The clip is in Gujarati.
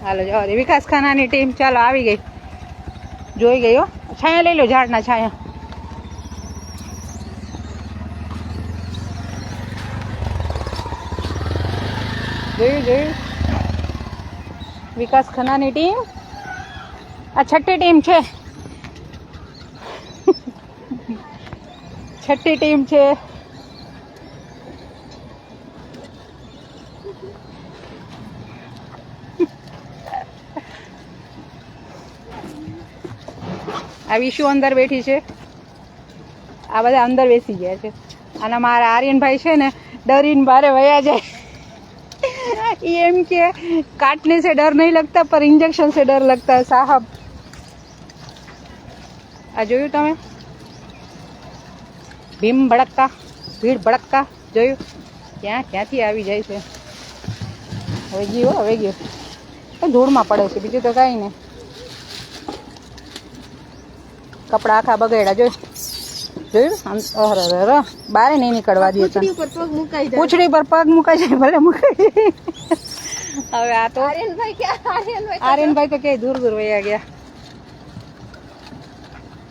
હાલો જવા દે. વિકાસ ખાનાની ટીમ ચાલો આવી ગઈ, જોઈ ગઈ હો. છાયા લઈ લો, ઝાડના છાયા. જોયું વિકાસ ખન્નાની ટીમ. આ છઠ્ઠી ટીમ છે, છઠ્ઠી ટીમ છે. આ વિશુ અંદર બેઠી છે, આ બધા અંદર બેસી ગયા છે. અને મારા આર્યનભાઈ છે ને ડરીને બારે વયા જાય. એમ કે काटने से डर नहीं लगता पर इंजेक्शन से डर लगता है साहब. આ જોયું તમે? ભીમ ભડકતા, ભીડ ભડકતા જોયું? ક્યાંથી આવી જાય છે. હવે ગયું ધૂળમાં પડે છે, બીજું તો કાંઈ નહીં. કપડા આખા બગડ્યા જોયું? અરે બારે નહીં નીકળવા દે. પૂંછડી પર પગ મુકાઈ જાય, ભલે મુકાઈ જાય. હવે આ તો આર્યનભાઈ તો ક્યાંય દૂર વયા ગયા.